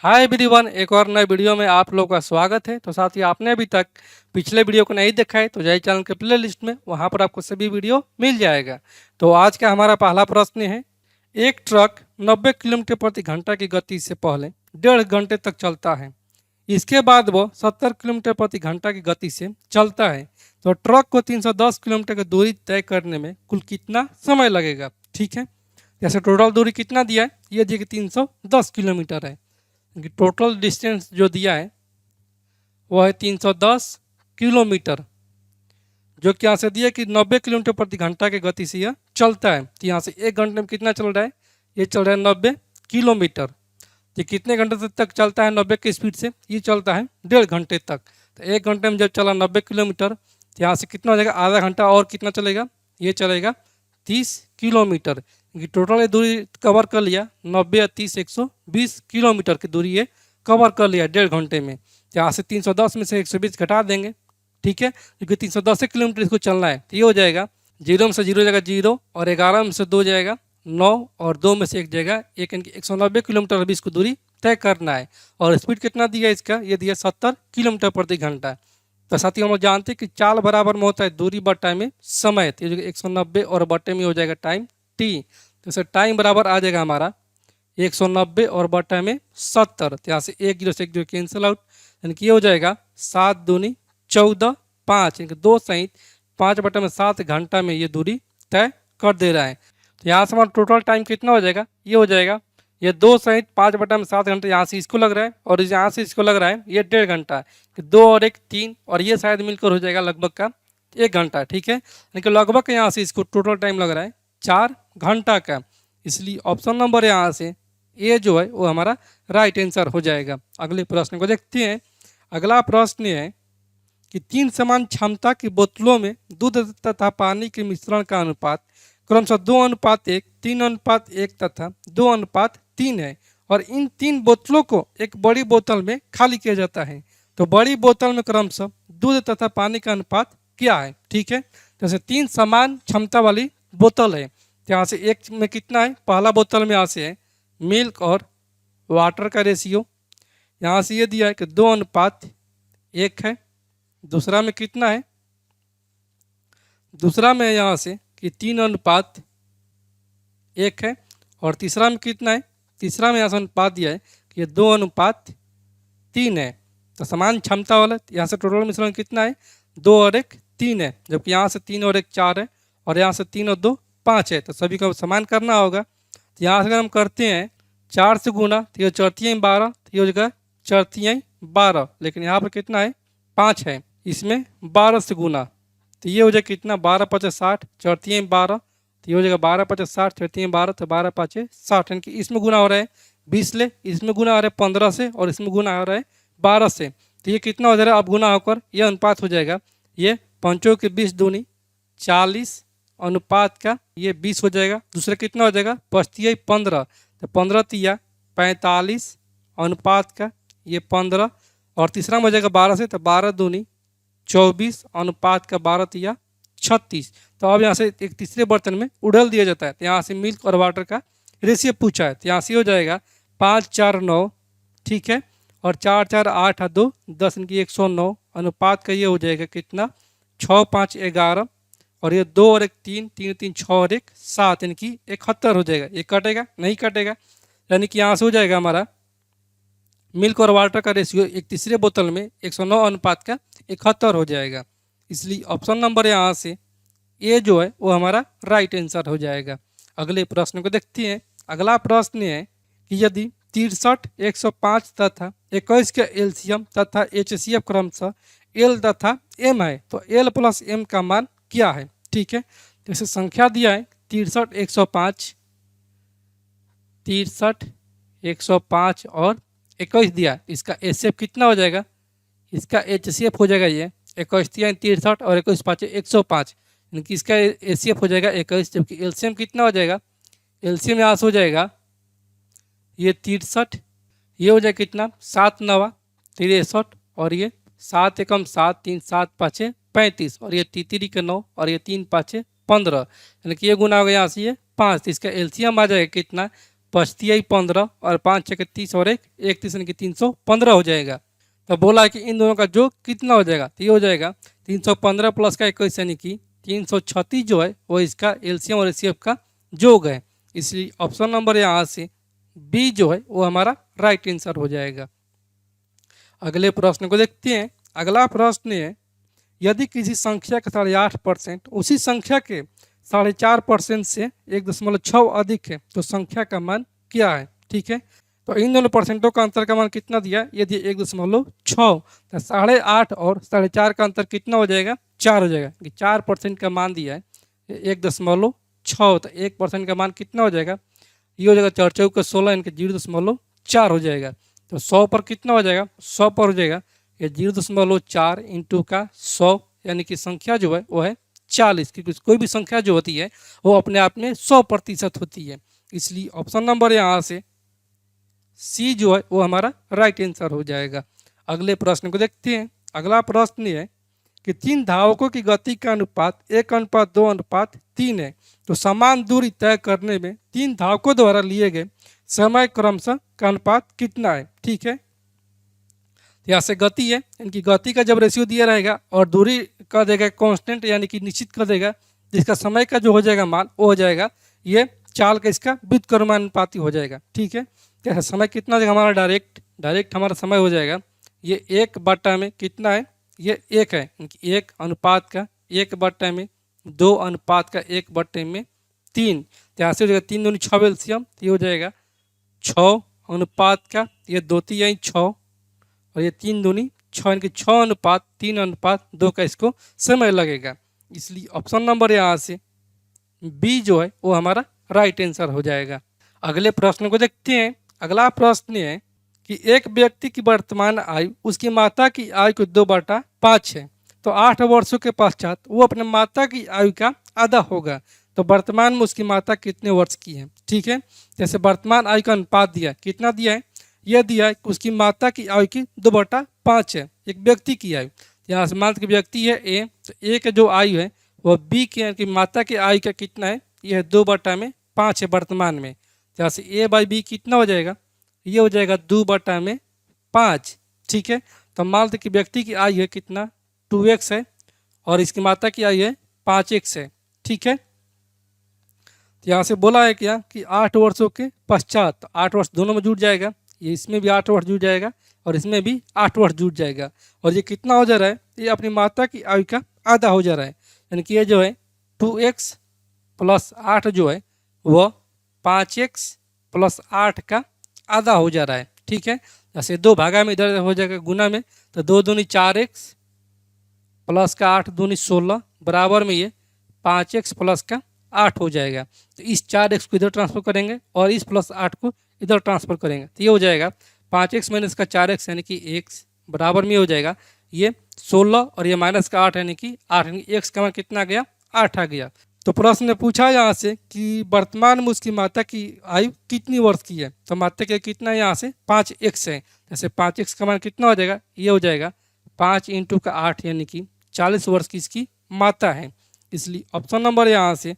Hi everyone, एक और नए वीडियो में आप लोगों का स्वागत है। तो साथ ही आपने अभी तक पिछले वीडियो को नहीं देखा है तो जाइए चैनल के प्ले लिस्ट में, वहां पर आपको सभी वीडियो मिल जाएगा। तो आज का हमारा पहला प्रश्न है, एक ट्रक 90 किलोमीटर प्रति घंटा की गति से पहले 1.5 घंटे तक चलता है। इसके बाद वो 70 किलोमीटर प्रति घंटा की गति से चलता है। तो ट्रक को 310 किलोमीटर की दूरी तय करने में कुल कितना समय लगेगा। ठीक है, जैसे टोटल दूरी कितना दिया है, ये दिया कि 310 किलोमीटर है। टोटल डिस्टेंस जो दिया है वो है 310 किलोमीटर, जो कि यहाँ से दिया कि 90 किलोमीटर प्रति घंटा की गति से यह चलता है। तो यहाँ से 1 घंटे में कितना चल रहा है, ये चल रहा है 90 किलोमीटर। ये कितने घंटे तक चलता है 90 की स्पीड से, ये चलता है 1.5 घंटे तक। तो 1 घंटे में जब चला 90 किलोमीटर, तो यहाँ से कितना हो जाएगा, आधा घंटा और कितना चलेगा, ये चलेगा 30 किलोमीटर। टोटल ये दूरी कवर कर लिया 90 या 30 120 किलोमीटर की दूरी ये कवर कर लिया 1.5 घंटे में। यहाँ से 310 में से 120 घटा देंगे, ठीक है, क्योंकि 310 किलोमीटर इसको चलना है। तो ये हो जाएगा 0 में से 0 जाएगा 0, और 11 में से 2 जाएगा 9, और 2 में से 1 जाएगा 1, यानी कि 190 किलोमीटर अभी इसको दूरी तय करना है। और स्पीड कितना दिया इसका, ये दिया 70 किलोमीटर प्रति घंटा। तो साथियों हम लोग जानते हैं कि चाल बराबर में होता है दूरी बट्टा में समय। तो ये जो 190 और बट्टे में हो जाएगा टाइम टी। तो इसे टाइम बराबर आ जाएगा हमारा 190 और बट्टा में 70। तो यहाँ से 1 0 से 1 0 कैंसिल आउट, यानी कि ये हो जाएगा 7 दूनी 14 5, यानी कि 2 सहित 5 बट्टा में 7 घंटा में ये दूरी तय कर दे रहा है। तो यहाँ से हमारा टोटल टाइम कितना हो जाएगा, ये हो जाएगा ये 2 सहित 5 बट्टा में 7 घंटे। यहाँ से इसको लग रहा है और यहाँ से इसको लग रहा है ये 1.5 घंटा है, कि 2 और 1 3, और ये शायद मिलकर हो जाएगा लगभग का 1 घंटा। ठीक है, यानी कि लगभग यहाँ से इसको टोटल टाइम लग रहा है 4 घंटा का। इसलिए ऑप्शन नंबर यहाँ से ए जो है वो हमारा राइट आंसर हो जाएगा। अगले प्रश्न को देखते हैं। अगला प्रश्न है कि 3 समान क्षमता की बोतलों में दूध तथा पानी के मिश्रण का अनुपात क्रमशः 2:1, 3:1 तथा 2:3 है, और इन 3 बोतलों को एक बड़ी बोतल में खाली किया जाता है। तो बड़ी बोतल में क्रमशः दूध तथा पानी का अनुपात क्या है। ठीक है, जैसे 3 समान क्षमता वाली बोतल है, तो यहाँ से एक में कितना है, पहला बोतल में यहाँ से है मिल्क और वाटर का रेशियो, यहाँ से ये दिया है कि 2:1 है। दूसरा में कितना है, दूसरा में यहाँ से कि 3:1 है। और तीसरा में कितना है, तीसरा में यहाँ से अनुपात दिया है कि ये 2:3 है। तो समान क्षमता वाला यहाँ से टोटल मिश्रण कितना है, 2 और 1 3 है, जबकि यहाँ से 3 और 1 4 है, और यहाँ से 3 और 2 5 है। तो सभी को समान करना होगा। तो यहाँ से अगर हम करते हैं 4 से गुना, तो ये 4 × 12, तो ये हो जाएगा 4 × 12, लेकिन यहाँ पर कितना है 5 है, इसमें 12 से गुना, तो ये हो जाएगा कितना 12 × 5 = 60, 4 × 12, तो ये हो जाएगा 12 × 5 = 60, 4 × 12, तो 12 × 5 = 60, यानी कि इसमें गुना हो रहा है 20 ले, इसमें गुना हो रहा है 15 से, और इसमें गुना हो रहा है 12 से। तो ये कितना हो जाएगा, अब गुना होकर यह अनुपात हो जाएगा, ये 5 के 20 दूनी 40 अनुपात का ये 20 हो जाएगा। दूसरा कितना हो जाएगा, 5 × 15, तो 15 × 45 अनुपात का ये 15, और तीसरा में हो जाएगा 12 से, तो 12 दूनी 24 अनुपात का 12 × 36। तो अब यहाँ से एक तीसरे बर्तन में उड़ेल दिया जाता है। तो यहाँ से मिल्क और वाटर का रेशियो पूछा है, तो यहाँ से हो जाएगा 5 4 9, ठीक है, और 4 4 8 2 10, इनकी 109 अनुपात का ये हो जाएगा कितना 6 5 11, और ये 2 और 1 3, 3 3 6 और 1 7, इनकी 71 हो जाएगा। ये कटेगा नहीं कटेगा, यानी कि यहाँ से हो जाएगा हमारा मिल्क और वाटर का रेशियो एक तीसरे बोतल में 109 अनुपात का 71 हो जाएगा। इसलिए ऑप्शन नंबर यहाँ से ए जो है वो हमारा राइट आंसर हो जाएगा। अगले प्रश्न को देखते हैं। अगला प्रश्न है कि यदि 63 105 तथा 21 का एलसीएम तथा एचसीएफ क्रमशः एल तथा एम है, तो एल प्लस एम का मान क्या है। ठीक है, जैसे संख्या दिया है 63 105, 63 105 और 21 दिया है, इसका एचसीएफ कितना हो जाएगा, इसका एचसीएफ हो जाएगा ये 21 63 और 21 5 105, यानी कि इसका एचसीएफ हो जाएगा 21, जबकि एलसीएम कितना हो जाएगा, एलसीएम यहाँ से हो जाएगा ये 63, ये हो जाएगा कितना 7 9 63, और ये 7 1 7 3 7 5 35, और ये 3 के 9, और ये 3 5 15, यानी कि ये गुना हो गया यहाँ से ये 5। तो इसका एलसीएम आ जाएगा कितना पचती 15 और 5 6 30 और एक 30 यानी कि 315 हो जाएगा। तो बोला है कि इन दोनों का योग कितना हो जाएगा, तो ये हो जाएगा 315 प्लस का 21 यानी कि 336 जो है वो इसका एलसीएम और एचसीएफ का योग है। इसलिए ऑप्शन नंबर यहाँ से बी जो है वो हमारा राइट आंसर हो जाएगा। अगले प्रश्न को देखते हैं। अगला प्रश्न है, यदि किसी संख्या का 8.5% उसी संख्या के 4.5% से 1.6 अधिक है तो संख्या का मान क्या है। ठीक है, तो इन दोनों परसेंटों का अंतर का मान कितना दिया, यदि 1.6 तो 8.5 और 4.5 का अंतर कितना हो जाएगा, 4 हो जाएगा। कि 4% का मान दिया है 1.6, तो 1% का मान कितना हो जाएगा, ये हो जाएगा 4 चौक 16 इनके 0.4 हो जाएगा। तो 100 पर कितना हो जाएगा, 100 पर हो जाएगा ये 0.4 इंटू का 100 यानी कि संख्या जो है वो है 40, क्योंकि कोई भी संख्या जो होती है वो अपने आप में 100% होती है। इसलिए ऑप्शन नंबर यहाँ से सी जो है वो हमारा राइट आंसर हो जाएगा। अगले प्रश्न को देखते हैं। अगला प्रश्न है कि 3 धावकों की गति का अनुपात 1:2:3 है, तो समान दूरी तय करने में 3 धावकों द्वारा लिए गए समय क्रमशः का अनुपात कितना है। ठीक है, यहाँ से गति है, इनकी गति का जब रेशियो दिया रहेगा और दूरी कर देगा कांस्टेंट यानी कि निश्चित कर देगा, जिसका समय का जो हो जाएगा मान वो हो जाएगा ये चाल का इसका व्युत्क्रमानुपाती हो जाएगा। ठीक है, तो समय कितना हो जाएगा हमारा, डायरेक्ट हमारा समय हो जाएगा ये 1 में कितना है, ये 1 है, इनकी 1 अनुपात का 1/2 अनुपात का 1/3। तो यहाँ से हो जाएगा 3 दूनी 6 एलसीएम, ये हो जाएगा 6 अनुपात का ये 2 3 6 और ये 3 दूनी 6 इनके 6:3:2 का इसको समय लगेगा। इसलिए ऑप्शन नंबर यहाँ से बी जो है वो हमारा राइट आंसर हो जाएगा। अगले प्रश्न को देखते हैं। अगला प्रश्न है कि एक व्यक्ति की वर्तमान आयु उसकी माता की आयु को 2/5 है, तो 8 वर्षों के पश्चात वो अपने माता की आयु का आधा होगा, तो वर्तमान में उसकी माता कितने वर्ष की है। ठीक है, जैसे वर्तमान आयु का अनुपात दिया है, कितना दिया है, यह दिया है कि उसकी माता की आयु की 2/5 है एक व्यक्ति की आयु। यहाँ से मान के व्यक्ति है ए, तो ए के जो आयु है वह बी की माता की आयु का कितना है, यह है 2/5 है वर्तमान में। यहाँ से ए बाई बी कितना हो जाएगा, ये हो जाएगा 2/5। ठीक है, तो मान लेते कि व्यक्ति की आयु है कितना 2x है और इसकी माता की आयु है 5x है। ठीक है, तो यहाँ से बोला है क्या कि 8 वर्षों के पश्चात, 8 वर्ष दोनों में जुड़ जाएगा, ये इसमें भी 8 वर्ष जुड़ जाएगा और इसमें भी 8 वर्ष जुड़ जाएगा, और ये कितना हो जा रहा है, ये अपनी माता की आयु का आधा हो जा रहा है। यानी कि ये जो है 2x + 8 जो है वह 5x + 8 का आधा हो जा रहा है। ठीक है, जैसे 2 भागा में इधर हो जाएगा गुना में, तो 2 दूनी 4x + 8 दूनी 16 बराबर में ये 5x + 8 हो जाएगा। तो इस 4x को इधर ट्रांसफर करेंगे और इस +8 को इधर ट्रांसफर करेंगे, तो ये हो जाएगा 5x - का 4x यानी कि x बराबर में हो जाएगा ये 16 और ये -8 यानी कि 8, यानी x का मान कितना आ गया, 8 आ गया। तो प्रश्न ने पूछा यहाँ से कि वर्तमान में उसकी माता की आयु कितनी वर्ष की है, तो माता की कितना है यहाँ से 5x है, जैसे 5x का मान कितना हो जाएगा, ये हो जाएगा 5 × 8 यानी कि 40 वर्ष की इसकी माता है। इसलिए ऑप्शन नंबर यहाँ से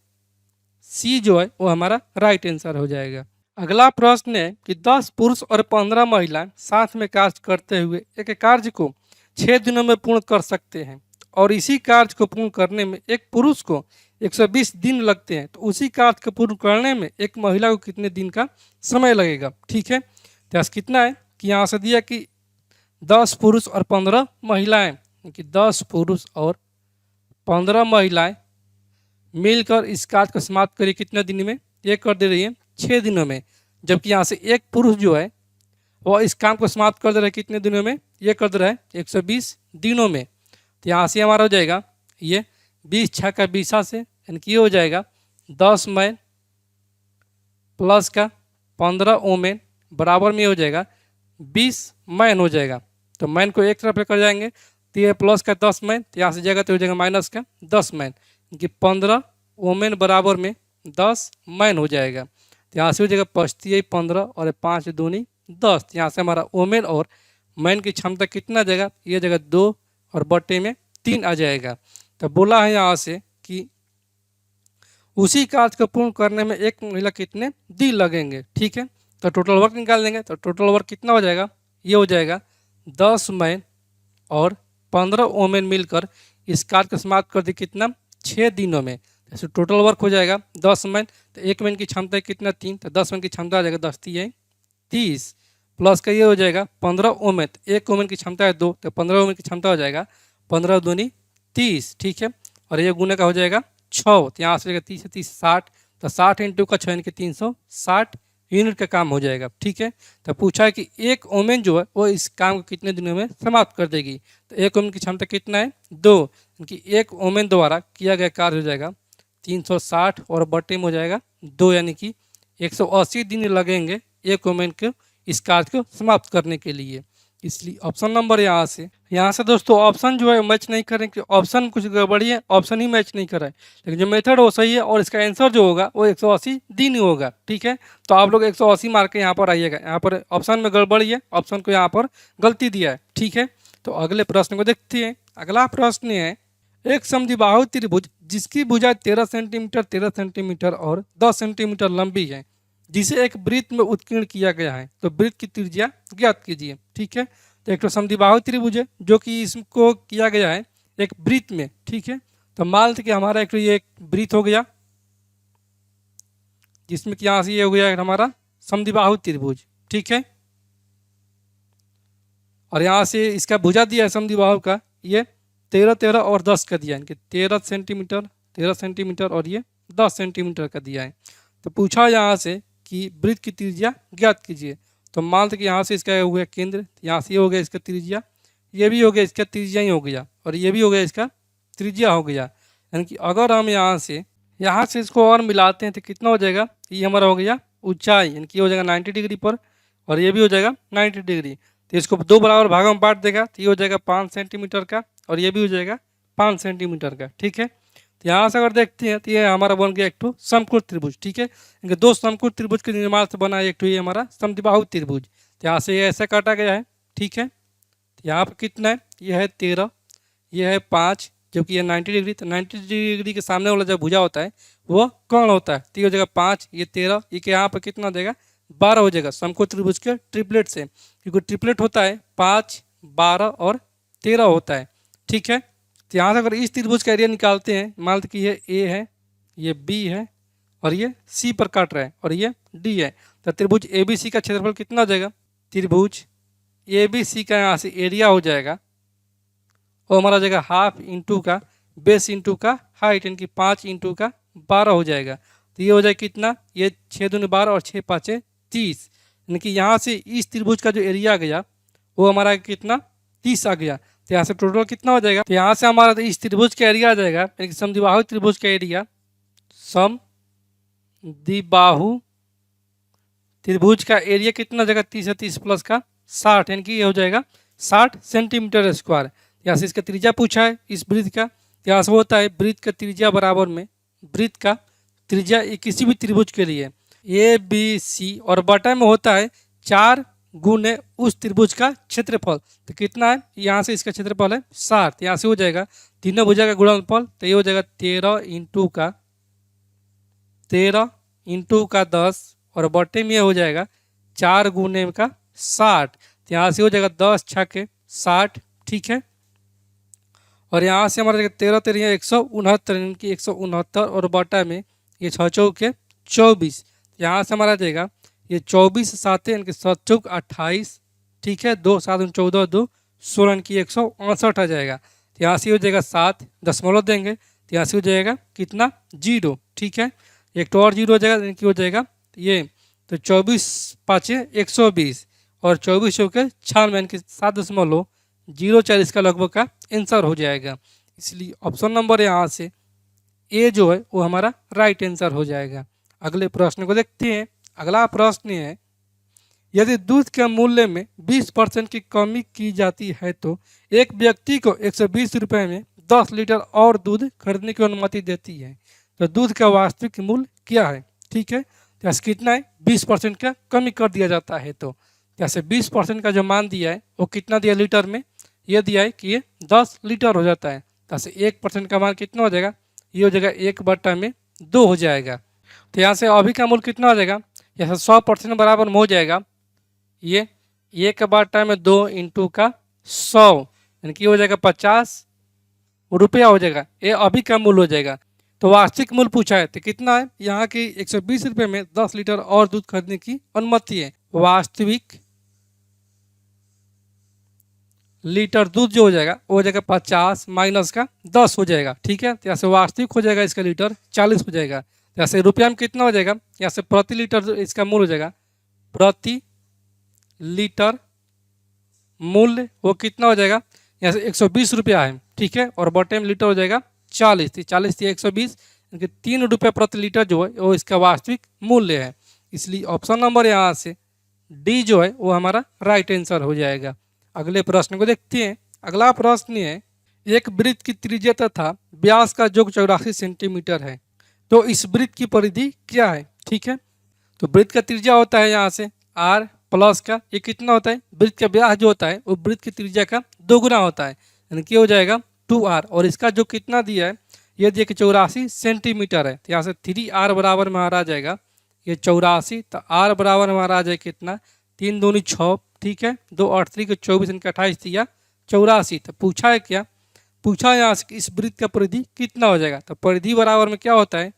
सी जो है वो हमारा राइट आंसर हो जाएगा। अगला प्रश्न है कि 10 पुरुष और 15 महिलाएं साथ में कार्य करते हुए एक कार्य को 6 दिनों में पूर्ण कर सकते हैं, और इसी कार्य को पूर्ण करने में एक पुरुष को 120 दिन लगते हैं, तो उसी कार्य को पूर्ण करने में एक महिला को कितने दिन का समय लगेगा। ठीक है, तो कितना है कि यहाँ से दिया कि 10 पुरुष और 15 महिलाएं, कि 10 पुरुष और 15 महिलाएं मिलकर इस कार्य को समाप्त करिए कितने दिन में, ये कर दे रही है 6 दिनों में, जबकि यहाँ से एक पुरुष जो है वह इस काम को समाप्त कर दे रहा है कितने दिनों में, ये कर दे रहा है 120 दिनों में। तो यहाँ से हमारा हो जाएगा ये 20 6 का 20 से, यानी कि ये हो जाएगा 10 मैन प्लस का 15 वोमेन बराबर में हो जाएगा 20 मैन हो जाएगा। तो मैन को एक तरफ लेकर जाएंगे तो ये प्लस का 10 मैन, तो यहाँ से जगह तो हो जाएगा माइनस का 10 मैन, कि 15 वोमेन बराबर में 10 मैन हो जाएगा। तो यहाँ से हो जाएगा 25 15 और 5 दूनी 10, यहाँ से हमारा वोमेन और मैन की क्षमता कितना आ जाएगा, ये जगह 2 और बटे में 3 आ जाएगा। तो बोला है यहाँ से कि उसी कार्य को पूर्ण करने में एक महिला कितने दिन लगेंगे। ठीक है, तो टोटल वर्क निकाल देंगे। तो टोटल वर्क कितना हो जाएगा, ये हो जाएगा 10 मैन और 15 वोमेन मिलकर इस कार्य को समाप्त कर दी कितना, 6 दिनों में। जैसे टोटल वर्क हो जाएगा 10 मैन, तो एक मैन की क्षमता है कितना, 3, तो 10 मैन की क्षमता आ जाएगा 10 3 30 प्लस का ये हो जाएगा 15 वोमेन, तो एक वोमेन की क्षमता है 2, तो 15 वोमेन की क्षमता हो जाएगा 15 दूनी 30। ठीक है, और ये गुने का हो जाएगा 6, तो यहाँ से 30 से 30 60, तो 60 इंटू का 6 यानी कि 360 यूनिट का काम हो जाएगा। ठीक है, तो पूछा है कि एक वोमेन जो है वो इस काम को कितने दिनों में समाप्त कर देगी। तो एक वोमेन की क्षमता कितना है, 2, यानी एक वोमेन द्वारा किया गया कार्य हो जाएगा 360 और बटे में हो जाएगा 2, यानी कि 180 दिन लगेंगे एक वोमेन को इस कार्य को समाप्त करने के लिए। इसलिए ऑप्शन नंबर यहाँ से दोस्तों ऑप्शन जो है मैच नहीं करें, कि ऑप्शन कुछ गड़बड़ी है, ऑप्शन ही मैच नहीं कर रहा है, लेकिन जो मेथड वो सही है और इसका आंसर जो होगा वो 180 दिन ही होगा। ठीक है, तो आप लोग 180 मार के यहाँ पर आइएगा, यहाँ पर ऑप्शन में गड़बड़ी है, ऑप्शन को यहाँ पर गलती दिया है। ठीक है, तो अगले प्रश्न को देखते हैं। अगला प्रश्न है, एक समद्विबाहु त्रिभुज जिसकी भुजा 13 सेंटीमीटर 13 सेंटीमीटर और 10 सेंटीमीटर लंबी है, जिसे एक वृत्त में उत्कीर्ण किया गया है, तो वृत्त की त्रिज्या ज्ञात कीजिए। ठीक है, तो एक तो समद्विबाहु त्रिभुज है जो कि इसको किया गया है एक वृत्त में। ठीक है, तो मान लेते कि हमारा एक तो ये एक वृत्त हो गया जिसमें कि यहाँ से ये हो गया हमारा समद्विबाहु त्रिभुज। ठीक है, और यहाँ से इसका भुजा दिया है समद्विबाहु का, ये 13 13 और 10 का दिया है, इनके 13 सेंटीमीटर और ये 10 सेंटीमीटर का दिया है। तो पूछा यहाँ से कि वृत्त की त्रिज्या ज्ञात कीजिए। तो मान लेते कि यहाँ से इसका हो गया केंद्र, यहाँ से ये हो गया इसका त्रिज्या, ये भी हो गया इसका त्रिज्या ही हो गया, और ये भी हो गया इसका त्रिज्या हो गया। यानी कि अगर हम यहाँ से इसको और मिलाते हैं तो कितना हो जाएगा, ये हमारा हो गया ऊंचाई, यानी कि हो जाएगा 90 डिग्री पर, और ये भी हो जाएगा 90 डिग्री। तो इसको 2 बराबर भागों में बांट देगा, तो ये हो जाएगा 5 सेंटीमीटर का, और ये भी हो जाएगा 5 सेंटीमीटर का। ठीक है, तो यहाँ से अगर देखते हैं तो ये हमारा बन गया एक तो समकोण त्रिभुज। ठीक है, इनके 2 समकोण त्रिभुज के निर्माण से बना एक तो ये हमारा समद्विबाहु त्रिभुज। तो यहाँ से ये ऐसा काटा गया है। ठीक है, तो यहाँ पर कितना है, ये है 13, ये है 5, जबकि ये 90 डिग्री, तो 90 डिग्री के सामने वाला जो भुजा होता है वो कौन होता है, तो ये हो जाएगा 5, ये 13, ये के यहाँ पर कितना देगा 12 हो जाएगा समकोण त्रिभुज के ट्रिपलेट से, क्योंकि ट्रिपलेट होता है 5 12 और 13 होता है। ठीक है, तो यहाँ से अगर इस त्रिभुज का एरिया निकालते हैं, मान लेते कि ये ए है, ये बी है और ये सी पर काट रहा है और ये डी है, तो त्रिभुज ए बी सी का क्षेत्रफल कितना हो जाएगा, त्रिभुज ए बी सी का यहाँ से एरिया हो जाएगा वो हमारा हो जाएगा हाफ इंटू का बेस इंटू का हाइट, यानी कि 5 इंटू का 12 हो जाएगा। तो ये हो जाएगा कितना, ये 6 दूनी 12 और 6 5 30, यानी कि यहाँ से इस त्रिभुज का जो एरिया गया वो हमारा कितना 30 आ गया। तो यहाँ से टोटल कितना हो जाएगा, तो यहाँ से हमारा तो इस त्रिभुज का एरिया आ जाएगा, यानी कि समद्विबाहु त्रिभुज का एरिया, समद्विबाहु त्रिभुज का एरिया कितना हो जाएगा 30 है 30 प्लस का 60, यानी कि ये हो जाएगा 60 सेंटीमीटर स्क्वायर। यहाँ से इसका त्रिज्या पूछा है इस वृत्त का, यहाँ से होता है वृत्त का त्रिज्या बराबर में वृत्त का त्रिज्या किसी भी त्रिभुज के लिए ए बी सी, और बटा में होता है 4 गुने उस त्रिभुज का क्षेत्रफल। तो कितना है, यहाँ से इसका क्षेत्रफल है 60, यहाँ से हो जाएगा तीनों भुजा का गुणनफल, तो ये हो जाएगा 13 इंटू का 10 और बटे में हो जाएगा 4 गुने का 60, तो यहाँ से हो जाएगा 10 छक्के 60। ठीक है, और यहाँ से हमारा 13 13 169, की 169 और बटा में ये 6 चौके 24, यहाँ से हमारा जाएगा ये 24 7 यानी कि 7 चौक 28। ठीक है, 2 7 14 2 16 की 168 आ जाएगा। तो यहाँ से हो जाएगा 7 दशमलव देंगे, तो यहाँ से हो जाएगा कितना 0। ठीक है, एक तो और 0 हो जाएगा, यानी कि हो जाएगा ये तो 24 5 120 और 24 चौके 96 यानी कि 7.04 इसका लगभग का आंसर हो जाएगा। इसलिए ऑप्शन नंबर यहाँ से ए जो है वो हमारा राइट आंसर हो जाएगा। अगले प्रश्न को देखते हैं। अगला प्रश्न है, यदि दूध के मूल्य में 20% की कमी की जाती है तो एक व्यक्ति को 120 रुपये में 10 लीटर और दूध खरीदने की अनुमति देती है, तो दूध का वास्तविक मूल्य क्या है। ठीक है, जैसे कितना है 20% का कमी कर दिया जाता है, तो जैसे 20% का जो मान दिया है वो कितना दिया लीटर में, ये दिया है कि ये 10 लीटर हो जाता है। जैसे 1% का मान कितना हो जाएगा, ये हो जाएगा 1 बटा में 2 हो जाएगा। तो यहाँ से अभी का मूल्य कितना हो जाएगा, यहाँ से 100% बराबर में हो जाएगा ये 1/2 में 2 इंटू का 100 यानी कि हो जाएगा 50 रुपया हो जाएगा। ये अभी का मूल्य हो जाएगा। तो वार्षिक मूल्य पूछा है तो कितना है, यहाँ की 120 रुपये में 10 लीटर और दूध खरीदने की अनुमति है। वास्तविक लीटर दूध जो हो जाएगा वो हो जाएगा 50 माइनस का 10 हो जाएगा। ठीक है, तो यहाँ से वास्तविक हो जाएगा इसका लीटर 40 हो जाएगा। यहाँ से रुपया में कितना हो जाएगा, यहाँ से प्रति लीटर इसका मूल्य हो जाएगा, प्रति लीटर मूल्य वो कितना हो जाएगा, यहाँ से 120 रुपया है। ठीक है, और बटे में लीटर हो जाएगा 40 थी, 40 थी 120 यानी 3 रुपये प्रति लीटर जो है वो इसका वास्तविक मूल्य है। इसलिए ऑप्शन नंबर यहाँ से डी जो है वो हमारा राइट आंसर हो जाएगा। अगले प्रश्न को देखते हैं। अगला प्रश्न है, एक वृत्त की त्रिज्या तथा व्यास का योग 84 सेंटीमीटर है, तो इस वृत्त की परिधि क्या है। ठीक है, तो वृत्त का त्रिज्या होता है यहाँ से r प्लस का ये कितना होता है, वृत्त का व्यास जो होता है वो वृत्त की त्रिज्या का 2 गुना होता है, यानी कि हो जाएगा 2r। और इसका जो कितना दिया है ये दिया कि 84 सेंटीमीटर है, तो यहाँ से 3r बराबर में आ जाएगा ये 84। तो r बराबर में आ जाए कितना, 3 दूनी 6। ठीक है, 2 8 3 के 24 इनका 28 दिया 84। तो पूछा है क्या, पूछा यहाँ से इस वृत्त का परिधि कितना हो जाएगा। तो परिधि बराबर में क्या होता है,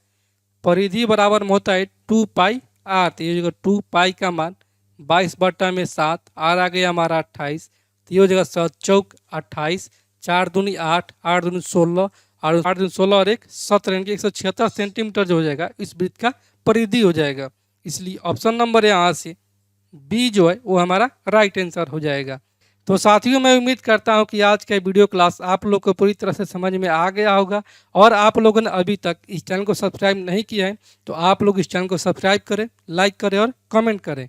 परिधि बराबर में होता है 2 पाई r। तो ये जगह 2 पाई का मान 22/7, r आ गया हमारा 28। तो ये हो जाएगा 7 चौक 28, 4 दूनी 8, 8 दूनी 16, 8 दूनी 16 और 1 17 यानी कि 176 सेंटीमीटर जो हो जाएगा इस वृत्त का परिधि हो जाएगा। इसलिए ऑप्शन नंबर यहाँ से बी जो है वो हमारा राइट आंसर हो जाएगा। तो साथियों मैं उम्मीद करता हूं कि आज का वीडियो क्लास आप लोग को पूरी तरह से समझ में आ गया होगा। और आप लोगों ने अभी तक इस चैनल को सब्सक्राइब नहीं किया है तो आप लोग इस चैनल को सब्सक्राइब करें, लाइक करें और कमेंट करें।